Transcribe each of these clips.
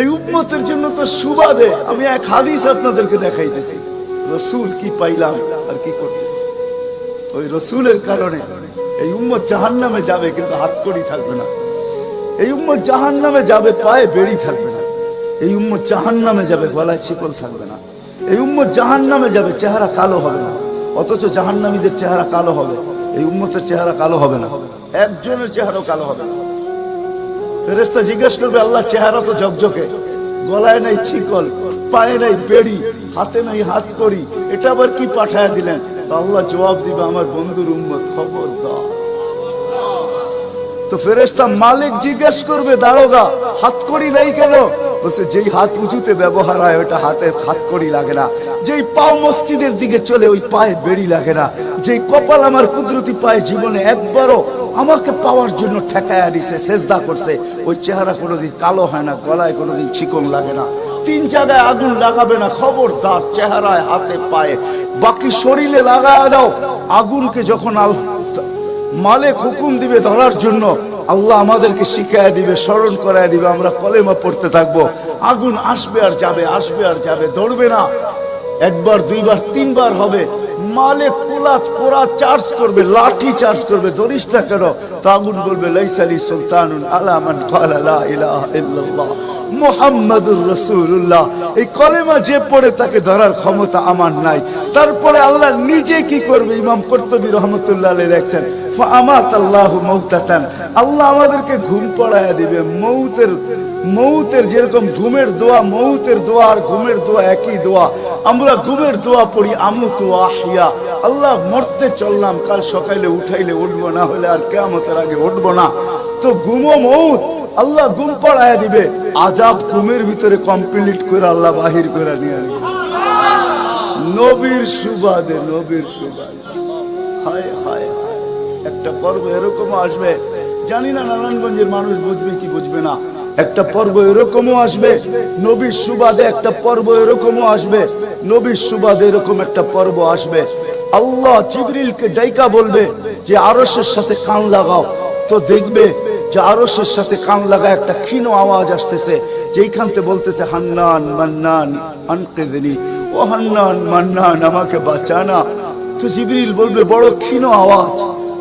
এই উম্মতের জন্য তো সুবাদে আমি এক হাদিস আপনাদেরকে দেখাইতেছি, রসুল কি পাইলাম আর কি করতেছি। ওই রসুলের কারণে এই উম্মত জাহান্নামে যাবে, কিন্তু হাতকড়ি থাকবে না। এই উম্মত জাহান্নামে যাবে, পায়ে বেড়ি থাকবে না। এই উম্মত জাহান্নামে যাবে, গলায় শিকল থাকবে না। এই উম্মত জাহান্নামে যাবে, চেহারা কালো হবে না। অথচ জাহান্নামীদের চেহারা কালো হবে, এই উম্মতের চেহারা কালো হবে না। একজনের চেহারাও কালো হবে না। ফেরেশতা জিজ্ঞেস করবে, আল্লাহ চেহারা তো ঝকঝকে, গলায় নাই শিকল, পায়ে নাই বেড়ি, হাতে নাই হাতকড়ি, এটা আবার কি পাঠায়া দিলেন? তো আল্লাহ জবাব দিবে, আমার বন্ধুর উম্মত, খবরদার। তো ফেরেশতা মালিক জিজ্ঞেস করবে, দারোগা হাতকড়ি নাই কেন? বলছে, যেই হাত উঁচুতে ব্যবহার হয় ওটা হাতে হাতকড়ি লাগে না। যেই পাও মসজিদের দিকে চলে ওই পায়ে বেড়ি লাগে না। যেই কপাল আমার কুদরতি পায়ে জীবনে একবারও আমাকে পাওয়ার জন্য ঠেকায়া দিছে, সেজদা করছে, ওই চেহারা কোনোদিন কালো হয় না, গলায় কোনোদিন চিকন লাগে না। 3 জায়গায় আগুন লাগাবে না, খবরদার। চেহারায়, হাতে, পায়ে, বাকি শরীরে লাগায়া দাও। আগুনকে যখন মালিক হুকুম দিবে ধরার জন্য, আল্লাহ আমাদেরকে শিখায়া দিবে, স্মরণ করায় দিবে, আমরা কলেমা পড়তে থাকবো। আগুন আসবে আর যাবে, আসবে আর যাবে, ধরবে না। একবার, দুইবার, 3 বার হবে। মালিক পোড়া চার্জ করবে, লাঠি চার্জ করবে, ধরিস না কেন? তো আগুন বলবে, লাইসালি সুলতানুন আলা মান ক্বালা লা ইলাহা ইল্লাল্লাহ মুহাম্মাদুর রাসূলুল্লাহ। এই কলেমা যে পড়ে তাকে ধরার ক্ষমতা আমার নাই। তারপরে আল্লাহ নিজে কি করবে? ইমাম কুরতুবী রাহমাতুল্লাহ আলাইহি লেখেন, ফাআমাতাল্লাহু মাউতাতান, আল্লাহ আমাদেরকে ঘুম পড়ায়া দিবে। মৌতের যেরকম ঘুমের দোয়া, মৌতের দোয়া আর ঘুমের দোয়া একই দোয়া। আমরা ঘুমের দোয়া পড়ি, আমুতু আহিয়া, আল্লাহ মরতে চললাম, কাল সকালে উঠাইলে উঠবো, না হলে আর কিয়ামতের আগে উঠবো না। তো ঘুমো মৌত, আল্লাহ ঘুম পড়ায়া দিবে। আযাব ঘুমের ভিতরে কমপ্লিট করে আল্লাহ বাহির করে নিয়ে আসবে, নবীর সুবাদে, নবীর সুবাদে। হায় হায় হায়, একটা পর্ব এরকম আসবে, জানি না নারায়ণগঞ্জের মানুষ বুঝবে কি বুঝবে না। একটা পর্ব এরকমও আসবে নবীর সুবাদে, একটা পর্ব এরকমও আসবে নবীর সুবাদে, এরকম একটা পর্ব আসবে। আল্লাহ জিবরিলকে ডাইকা বলবে যে আরশের সাথে কান লাগাও। তো দেখবে যে আরশের সাথে কান লাগায় একটা ক্ষীণ আওয়াজ আসতেছে, যেইখানতে বলতেছে, হান্নান মান্নান আনকিযনি, ও হান্নান মান্নান আমাকে বাঁচানা। তো জিবরিল বলবে, বড় ক্ষীণ আওয়াজ,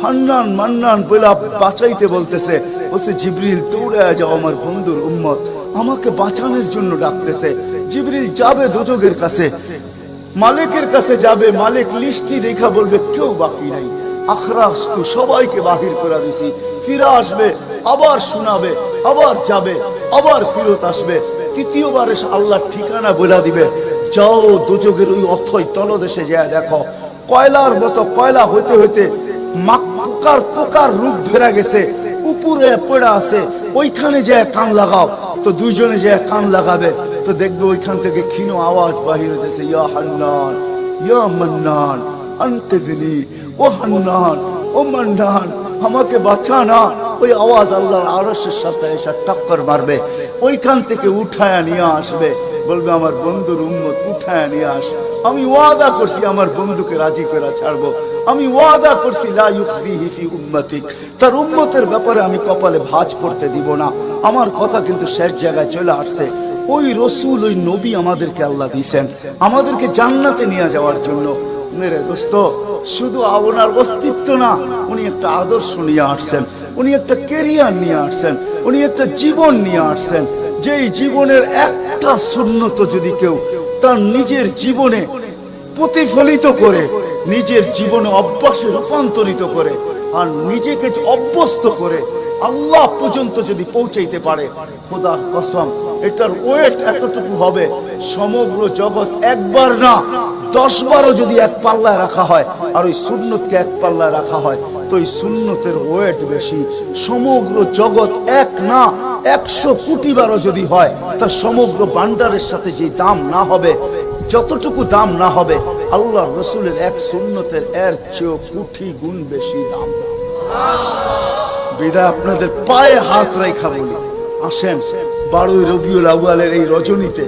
হান্নান মান্নান বলে বাঁচাইতে বলতেছে। বলছে, জিবরিল দৌড়ে যাও, আমার বন্ধুর উম্মত আমাকে বাঁচানোর জন্য ডাকতেছে। জিবরিল যাবে দোজখের কাছে, মালিকের কাছে যাবে। মালিক লিস্টি দেখা বলবে, কেউ বাকি নাই, আখরাস তো সবাইকে বাহির করে দিছি। ফিরে আসবে, আবার শোনাবে, আবার যাবে, আবার ফিরত আসবে। তৃতীয়বার এসে আল্লাহর ঠিকানা বলে দিবে, যাও দোজখের ওই অথই তলদেশে যায় দেখো, কয়লার মতো কয়লা হইতে হইতে পোকার রূপ ধরে গেছে, উপরে পড়ে আছে, ওইখানে যায় কান লাগাও। তো দুইজনে যায় কান লাগাবে, তো দেখবে ওইখান থেকে ক্ষীণ আওয়াজ বাহির হইতেছে, ইয়া হান্নান ইয়া মান্নান আনকিযনি, ও হান্নান ও মান্নান আমাকে বাঁচা না। ওই আওয়াজ আল্লাহর আরশের সাথে এসে টক্কর মারবে, ওইখান থেকে উঠায়া নিয়ে আসবে। বলবে, আমার বন্ধুর উম্মত উঠায়া নিয়ে আস, আমি ওয়াদা করছি আমার বন্ধুকে রাজি করে ছাড়বো। আমি ওয়াদা করছি, লা ইউখজিহি ফি উম্মতিক, তার উম্মতের ব্যাপারে আমি কপালে ভাঁজ পড়তে দিব না। আমার কথা কিন্তু শেষ জায়গায় চলে আসছে। ওই রসুল, ওই নবী আমাদেরকে আল্লাহ দিয়েছেন আমাদেরকে জান্নাতে নিয়ে যাওয়ার জন্য। মেরে দোস্ত, শুধু ওনার অস্তিত্ব না, উনি একটা আদর্শ নিয়ে আসছেন, উনি একটা ক্যারিয়ার নিয়ে আসছেন, উনি একটা জীবন নিয়ে আসছেন। যেই জীবনের একটা সুন্নত যদি কেউ তার নিজের জীবনে প্রতিফলিত করে, নিজের জীবনে অভ্যাসে রূপান্তরিত করে, আর নিজেকে অভ্যস্ত করে আল্লাহ পর্যন্ত যদি পৌঁছাইতে পারে, খোদার কসম এটার ওয়েট এতটুকু হবে, সমগ্র জগৎ একবার না 10 বারও যদি এক পাল্লায় রাখা হয়, আর ওই সুন্নতকে এক পাল্লায় রাখা হয়, তো ওই সুন্নতের ওয়েট বেশি। সমগ্র জগৎ এক না 100 কোটি বারও যদি হয়, তা সমগ্র ভান্ডারের সাথে যে দাম না হবে, যতটুকু দাম না হবে, আল্লাহ রসুলের এক সুন্নতের এর চেয়েও কোটি গুণ বেশি দাম। বিদায় আপনাদের পায়ে হাত রাখা বলি, আসেন 12 রবিউল আউয়ালের এই রজনীতে,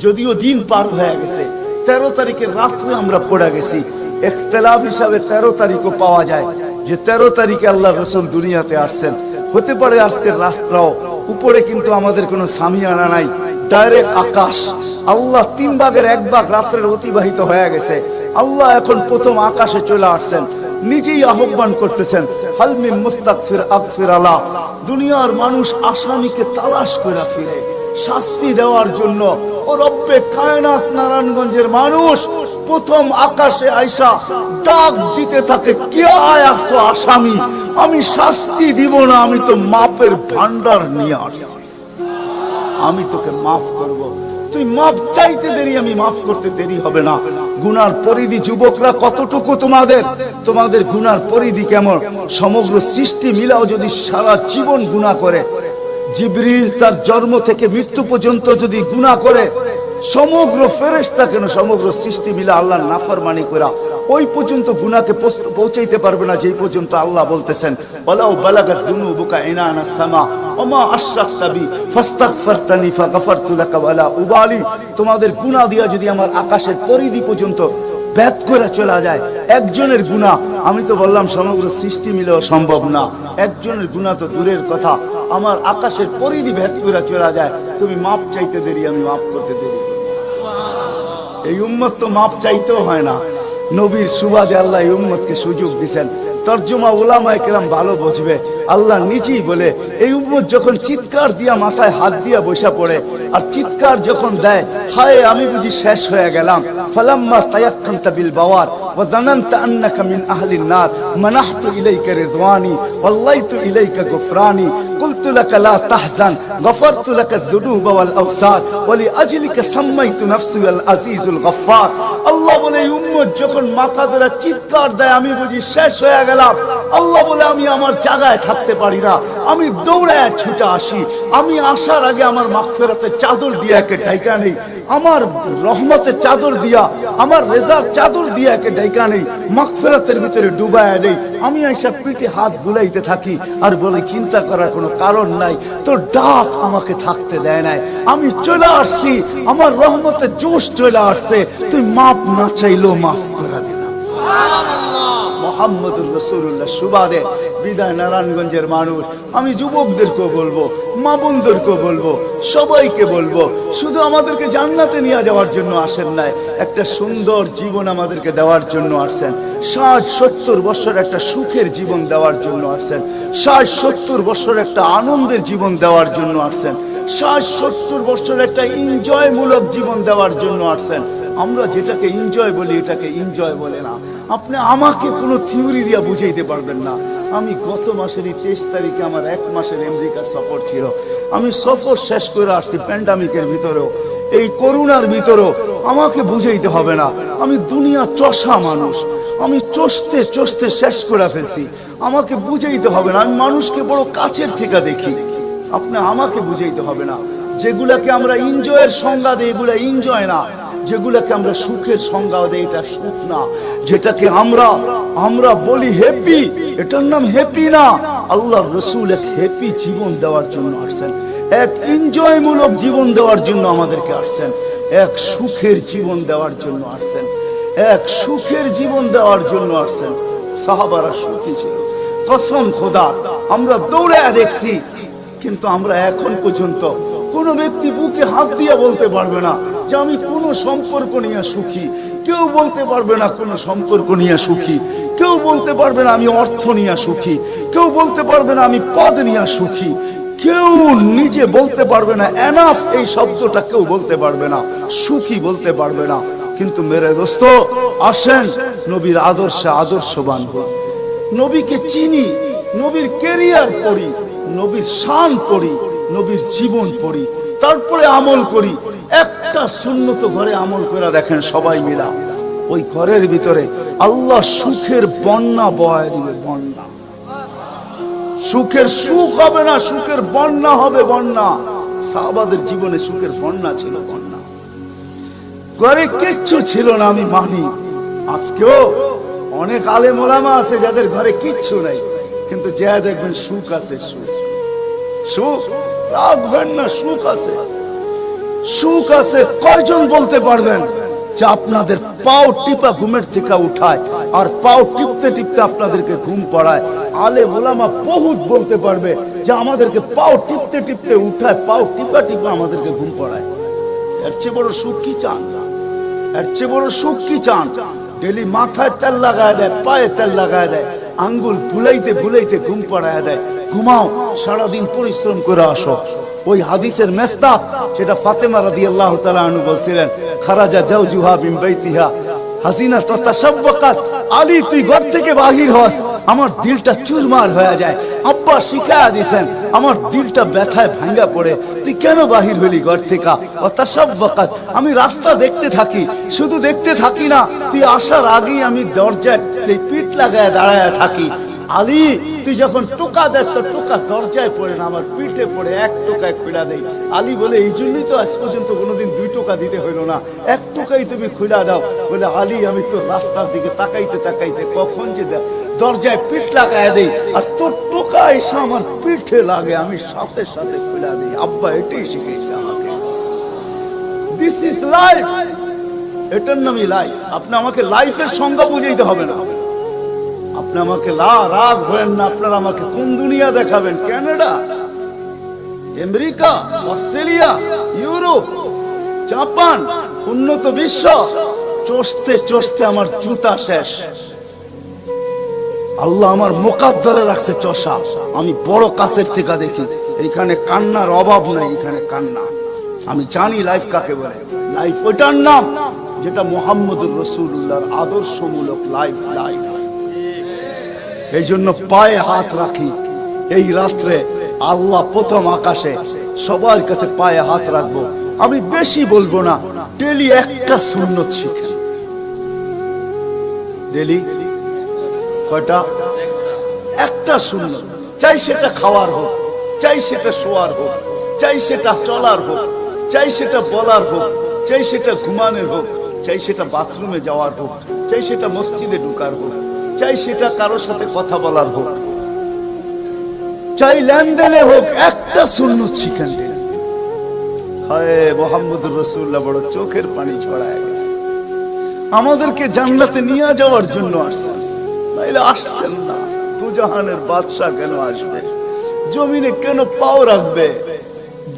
যদিও দিন পার হয়ে গেছে, 13 তারিখের রাত্রে আমরা পড়ে গেছি। ইখতিলাফ হিসাবে 13 তারিখও পাওয়া যায় যে 13 তারিখে আল্লাহ রসুল দুনিয়াতে আসছেন। হতে পারে আজকের রাস্তাও উপরে, কিন্তু আমাদের কোনো সামিয়ানা নাই, ডাইরেক্ট আকাশ। আল্লাহ 3 ভাগের 1 ভাগ রাত্রের অতিবাহিত হয়ে গেছে। আল্লাহ এখন প্রথম আকাশে চলে আসছেন, নিজেই আহ্বান করতেছেন, হাল মিন মুস্তাগফির আগফির আলাহ। দুনিয়ার মানুষ আসামিকে তালাশ করে ফিরে শাস্তি দেওয়ার জন্য। ও রব্বে কায়নাত নারায়ণগঞ্জের মানুষ প্রথম আকাশে আইসা ডাক দিতে থাকে, কে আসছো আসামি? আমি শাস্তি দিব না, আমি তো মাপের ভান্ডার নিয়ে আসছি, আমি তোকে মাফ করব। তুই মাফ চাইতে দেরি, আমি মাফ করতে দেরি হবে না। গুনার পরিধি যুবকরা কতটুকু তোমাদের গুনার পরিধি কেমন? সমগ্র সৃষ্টি মিলাও যদি সারা জীবন গুনাহ করে, জিবরিল তার জন্ম থেকে মৃত্যু পর্যন্ত যদি গুনাহ করে, সমগ্র ফেরেশতা কেন সমগ্র সৃষ্টি মিলা আল্লাহর নাফরমানি করা ওই পর্যন্ত গুনাহকে পৌঁছাইতে পারবে না, যেই পর্যন্ত আল্লাহ বলতেছেন ওয়ালাউ বালাগাত যুনুবুকা ইনানাস সামা ওমা আশরাকতা বি ফাস্তাগফিরতানি ফাগফারতু লাকা ওয়ালা উবালি। তোমাদের গুনাহ দিয়া যদি আমার আকাশের পরিধি পর্যন্ত ভেদ করে চলা যায়, একজনের গুনাহ, আমি তো বললাম সমগ্র সৃষ্টি মিলেও সম্ভব না, একজনের গুনাহ তো দূরের কথা, আমার আকাশের পরিধি ভেদ করে চলা যায়, তুমি মাপ চাইতে দেরি, আমি মাপ করতে দেরি। এই উম্মত তো মাপ চাইতেও হয় না, নবীর সুবাদে আল্লাহ এই উম্মতকে সুযোগ দিয়েছেন। তরজমা উলামায়ে কেরাম ভালো বুঝবে। আল্লাহ নিজেই বলে, এই উম্মত যখন চিৎকার দিয়া মাথায় হাত দিয়া বসা পড়ে আর চিৎকার যখন দেয়, হায় আমি বুঝি শেষ হয়ে গেলাম, ফালাম্মা তায়াক্কানতা বিল বাওয়ার ওয়া যানানতা আন্নাকা মিন আহলিন নার মানাহতু ইলাইকা রিদওয়ানি ওয়াল্লাইতু ইলাইকা গুফরানি কুলতু লাকা লা তাহজান গফারতু লাকা যুনুবা ওয়াল আওসার ওয়া লিআজলিকা সাম্মাইতু নাফসি আল আজিজুল গফফার। আল্লাহ বলে এই উম্মত যখন মাথা ধরে চিৎকার দেয়, আমি বুঝি শেষ হয়ে গেলাম, আল্লাহ বলে আমি আমার জায়গায় থাকতে পারি না, আমি দৌড়ায় ছুটে আসি, আমি আসার আগে আমার মাগফিরাতের চাদর দিয়ে একে ঢাকা নেই, আমার রহমতের চাদর দিয়া, আমার রেজার চাদর দিয়ে একে ঢাকা নেই, মাগফিরাতের ভিতরে ডুবায় নেই। আমি এইসব পিঠে হাত বুলাইতে থাকি আর বলি চিন্তা করার কোনো কারণ নাই, তোর ডাক আমাকে থাকতে দেয় নাই, আমি চলে আসছি, আমার রহমতের জোশ চলে আসছে, তুই মাপ না চাইলেও মাফ করে দিলাম। মুহাম্মদুর রাসূলুল্লাহ সুবাদে বিদায় নারায়ণগঞ্জের মানুষ, আমি যুবকদেরকেও বলবো, মা বোনদেরকেও বলবো, সবাইকে বলবো, শুধু আমাদেরকে জান্নাতে নিয়ে যাওয়ার জন্য আসেন নাই, একটা সুন্দর জীবন আমাদেরকে দেওয়ার জন্য আসছেন। 60-70 বছর একটা সুখের জীবন দেওয়ার জন্য আসছেন, 60-70 বছর একটা আনন্দের জীবন দেওয়ার জন্য আসছেন, 60-70 বছর একটা এনজয়মূলক জীবন দেওয়ার জন্য আসছেন। আমরা যেটাকে এনজয় বলি এটাকে এনজয় বলে না। আপনি আমাকে কোনো থিওরি দিয়া বুঝাইতে পারবেন না। আমি গত মাসেরই 23 তারিখে আমার 1 মাসের আমেরিকার সফর ছিল, আমি সফর শেষ করে আসছি প্যান্ডামিকের ভিতরেও, এই করোনার ভিতরেও। আমাকে বুঝাইতে হবে না, আমি দুনিয়া চষা মানুষ, আমি চষতে চষতে শেষ করে ফেলছি, আমাকে বুঝাইতে হবে না, আমি মানুষকে বড় কাছের থেকে দেখি, আপনি আমাকে বুঝাইতে হবে না। যেগুলাকে আমরা এনজয়ের সংজ্ঞা দিই এগুলা এনজয় না, যেগুলাকে আমরা সুখের সংজ্ঞা দেই এটা সুখ না, যেটাকে আমরা বলি হ্যাপি, এটার নাম হ্যাপি না। আল্লাহর রাসূল এক হ্যাপি জীবন দেওয়ার জন্য আসছেন, এক এনজয়মূলক জীবন দেওয়ার জন্য আমাদেরকে আসছেন, এক সুখের জীবন দেওয়ার জন্য আসছেন, এক সুখের জীবন দেওয়ার জন্য আসছেন। সাহাবারা সুখী ছিল, কসম খোদা, আমরা দৌড়ায় দেখছি, কিন্তু আমরা এখন পর্যন্ত কোনো ব্যক্তি বুকে হাত দিয়ে বলতে পারবে না যে আমি কোনো সম্পর্ক নিয়ে সুখী, কেউ বলতে পারবে না কোনো সম্পর্ক নিয়ে সুখী, কেউ বলতে পারবে না আমি অর্থ নিয়ে সুখী, কেউ বলতে পারবে না আমি পদ নিয়ে সুখী, কেউ নিজে বলতে পারবে না এনাফ এই শব্দটা কেউ বলতে পারবে না, সুখী বলতে পারবে না। কিন্তু মেরে দোস্ত আসেন নবীর আদর্শে আদর্শবান হই, নবীকে চিনি, নবীর ক্যারিয়ার পড়ি, নবীর শান পড়ি, নবীর জীবন পড়ি, তারপরে আমল করি। একটা সুন্নত ঘরে আমল করে দেখেন সবাই মিলা, ওই ঘরের ভিতরে আল্লাহ সুখের বন্যা বয়ে দিবে, বন্যা, সুখের সুখ হবে না, সুখের বন্যা হবে, বন্যা। সাহাবাদের জীবনে সুখের বন্যা ছিল, বন্যা। ঘরে কিচ্ছু ছিল না আমি মানি, আজকেও অনেক আলেম ওলামা আছে যাদের ঘরে কিচ্ছু নাই, কিন্তু যা দেখবেন সুখ আছে, সুখ, সুখ, রাখবেন না, সুখ আছে, সুখ আছে। কয়জন বলতে পারবেন যে আপনাদের পাও টিপা ঘুমের থেকে উঠায় আর পাও টিপতে টিপতে আপনাদেরকে ঘুম পড়ায়? আলেম ওলামা বহুত বলতে পারবে যে আমাদেরকে পাও টিপতে টিপতে উঠায়, পাও টিপা টিপা আমাদেরকে ঘুম পড়ায়। এর চেয়ে বড় সুখ কি চান? এর চেয়ে বড় সুখ কি চান? ডেলি মাথায় তেল লাগায় দেয়, পায়ে তেল লাগায় দেয়, আঙ্গুল ভুলাইতে ভুলাইতে ঘুম পড়ায় দেয়। ঘুমাও, সারাদিন পরিশ্রম করে আসো। ওই হাদিসের মেস্তাক, যেটা ফাতেমা রাদিয়াল্লাহু তাআলা আনহা বলছিলেন, খারাজা জাওজুহা মিন বাইতিহা হাসিনা তাতাশাব্বাকাত। আলী তুই ঘর থেকে বাহির হস, আমার দিলটা চুরমার হয়ে যায়। আব্বা শিখায়া দিয়েছেন, আমার দিলটা ব্যথায় ভাঙ্গা পড়ে। তুই কেন বাহির হলি ঘর থেকে? তাতাশাব্বাকাত, আমি রাস্তা দেখতে থাকি, শুধু দেখতে থাকি না, তুই আসার আগেই আমি দরজায় পিঠ লাগায় দাঁড়ায় থাকি। আলী তুই যখন টোকা দেস তো টোকা দরজায় পড়ে না, আমার পিঠে পড়ে, এক টোকায় খুলা দেই। আলী বলে এই জন্যই তো আজ পর্যন্ত কোনোদিন 2 টোকা দিতে হইল না, 1 টোকাই তুমি খুলা দাও। বলে আলী আমি তো রাস্তার দিকে তাকাইতে তাকাইতে কখন যে দরজায় পিঠ লাগায় দেই, আর তোর টোকা এসে আমার পিঠে লাগে, আমি সাথে সাথে খুলা দিই। আব্বা এটাই শিখেছে আমাকে। দিস ইজ লাইফ, এটার নামই লাইফ। আপনি আমাকে লাইফের সংজ্ঞা বুঝাইতে হবে না। আপনি আমাকে রাগ হবেন না। আপনারা আমাকে কোন দুনিয়া দেখাবেন? Canada, America, Australia, Europe, Japan, উন্নত বিশ্ব, চষতে চষতে আমার জুতা শেষ। আল্লাহ আমার মুকাদ্দারে রাখছে চষা। আমি বড় কাছের থেকে দেখি, এইখানে কান্নার অভাব নাই, এখানে কান্না। আমি জানি লাইফ কাকে বলে। লাইফ ওইটার নাম যেটা মুহাম্মদুর রাসূলুল্লাহর আদর্শমূলক লাইফ। লাইফ এই জন্য পায়ে হাত রাখি। এই রাত্রে আল্লাহ প্রথম আকাশে সবার কাছে পায়ে হাত রাখবো। আমি বেশি বলবো না, ডেলি একটা সুন্নত শিখেন। ডেলি কয়টা? একটা সুন্নত। চাই সেটা খাওয়ার হোক, চাই সেটা শোয়ার হোক, চাই সেটা চলার হোক, চাই সেটা বলার হোক, চাই সেটা ঘুমানোর হোক, চাই সেটা বাথরুমে যাওয়ার হোক, চাই সেটা মসজিদে ঢুকার হোক, চাই সেটা কারোর সাথে কথা বলার হোক, চাই লেনদেনে হোক, একটা সুন্নত শিখেন। হায় মুহাম্মদুর রাসূলুল্লাহ বড় চোখের পানি ছড়ায় গেছে। আমাদেরকে জান্নাতে নিয়ে যাওয়ার জন্য আসছেন, নাইলে আসছেন না। দুজাহানের বাদশা কেন আসবে? জমিনে কেন পাও রাখবে?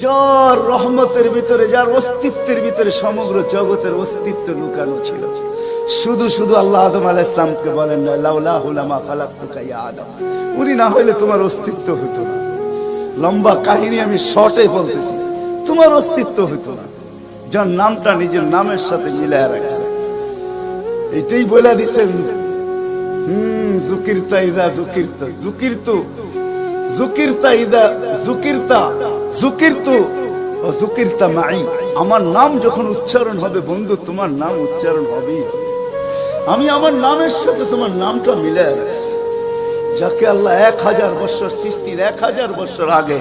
যার রহমতের ভিতরে, যার অস্তিত্বের ভিতরে সমগ্র জগতের অস্তিত্ব লুকানো ছিল। শুধু শুধু আল্লাহ আদম আলাইহিস সালামকে বলেন না, লাউলাহু লামা খালাকতুকা ইয়া আদম। উনি না হইলে তোমার অস্তিত্ব হতো না। লম্বা কাহিনী আমি শর্টে বলতেছি, তোমার অস্তিত্ব হতো না। যার নামটা নিজের নামের সাথে মিলায় রাখছে, এটাই বলে দিচ্ছেন, যুকিরতা ইদা যুকিরতা, যুকিরতু যুকিরতা ইদা যুকিরতা, যুকিরতু ও যুকিরতা মাই। আমার নাম যখন উচ্চারণ হবে বন্ধু, তোমার নাম উচ্চারণ হবেই। আমি আমার নামের সাথে তোমার নামটা মিলায় রাখছি। যাকে আল্লাহ 1000 বছর সৃষ্টির 1000 বছর আগে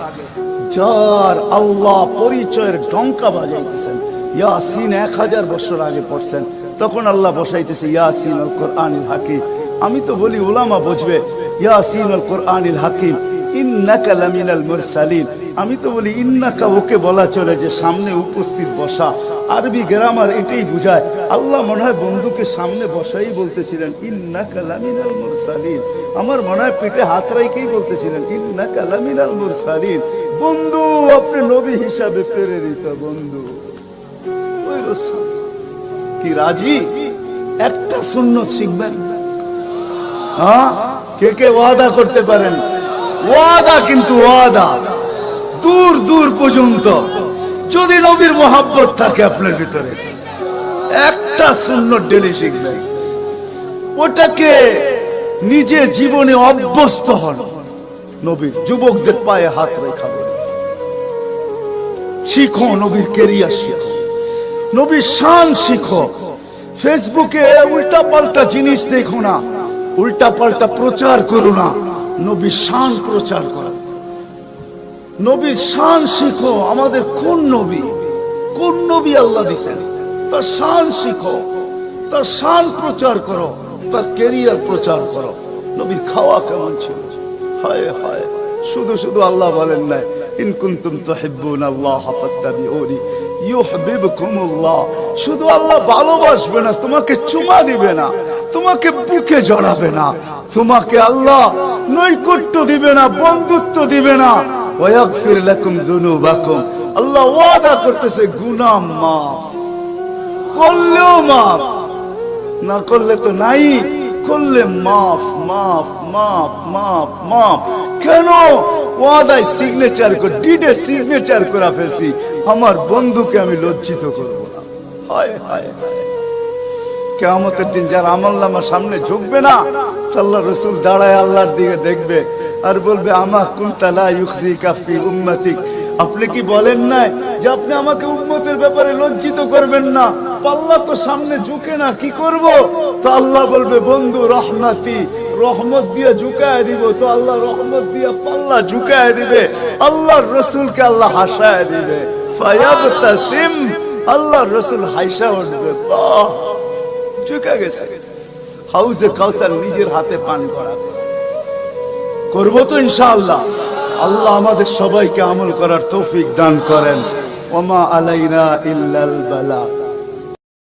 যার আল্লাহ পরিচয়ের ডঙ্কা বাজাইতেছেন, ইয়াসিন 1000 বছর আগে পড়ছেন, তখন আল্লাহ বসাইতেছে ইয়াসিন আল কোরআনিল হাকিম। আমি তো বলি ওলামা বুঝবে, ইয়াসিন আল কোরআনিল হাকিম ইন্নাকা লামিনাল মুরসালিন। আমি তো বলি ইন্নাকা ওকে বলা চলে যে সামনে উপস্থিত বসা। আরবি গ্রামার এটাই বুঝায়। আল্লাহ মনে হয় বন্ধুকে সামনে বসাই বলতেছিলেন ইন্নাকা লামিনাল মুরসালিন। আমার মনে হয় পেটে হাত রাইকেই বলতেছিলেন ইন্নাকা লামিনাল মুরসালিন। বন্ধু আপনি নবী হিসাবে প্রেরিত বন্ধু। ওই রাসূল কি রাজি? একটা সুন্নত শিখবেন। হ্যাঁ, কে কে ওয়াদা করতে পারেন? ওয়াদা, কিন্তু ওয়াদা দূর দূর পর্যন্ত। যদি নবীর মোহাব্বত থাকে আপনার ভিতরে, একটা সুন্নত ডেলি শিখবেন। ওটাকে নিজে জীবনে অভ্যস্ত হন। নবীর যুবকদের পায়ে হাত রেখা শিখো, নবীর কেরিয়ার শিখো, নবীর শান শিখো। ফেসবুকে উল্টা পাল্টা জিনিস দেখো না, উল্টা পাল্টা প্রচার করো না, নবীর শান প্রচার করো। নবীর শান শিখো। আমাদের কোন নবী, কোন নবী আল্লাহ দিয়েছেন, তার শান শিখো, তার শান প্রচার করো, তার ক্যারিয়ার প্রচার করো। নবীর খাওয়া কেমন ছিল? হায় হায়, শুধু শুধু আল্লাহ বলেন না ইন কুনতুম তুহিব্বুনাল্লাহ ফাত্তাবিউনি ইউহিব্বুকুমুল্লাহ। শুধু আল্লাহ ভালোবাসবে না, তোমাকে চুমা দিবে না, তোমাকে বুকে জড়াবে না, তোমাকে আল্লাহ নৈকট্য দিবে না, বন্ধুত্ব দিবে না, ওয়া ইয়াগফির লাকুম যুনুবাকুম। আল্লাহ ওয়াদা করতেছে গুনাহ মাফ করলেও মাফ, না করলে তো নাই, করলে মাফ মাফ মাফ মাফ মাফ। কেন? ওয়াদায় সিগনেচার করে, ডিডে সিগনেচার করে ফেলছি, আমার বন্ধুকে আমি লজ্জিত করব না। হায় হায় হায়, কিয়ামতের দিন যার আমলনামা সামনে ঝুঁকবে না, আল্লাহ রাসূল দাঁড়ায় আল্লাহর দিকে দেখবে আর বলবে আমা কুনতা লা ইউখজিকা ফি উম্মতিক, আপনি কি বলেন নাই যে আপনি আমাকে উম্মতের ব্যাপারে লজ্জিত করবেন না? পাল্লা তো সামনে ঝুঁকে না, কি করব? তো আল্লাহ বলবে বন্ধু রহমতি, রহমত দিয়ে ঝুঁকায় দিব। তো আল্লাহ রহমত দিয়ে পাল্লা ঝুঁকায় দিবে, আল্লাহর রাসূলকে আল্লাহ হাসায় দিবে। ফায়াবতাসিম, আল্লাহর রাসূল হাসা উঠবে, বাহ ঝুঁকে গেছে। হাউজে কাউসার নিজের হাতে পান করাবে, করবো তো ইনশাআল্লাহ। আল্লাহ আমাদের সবাইকে আমল করার তৌফিক দান করেন। ওমা আলাইনা ইল্লাল বালা।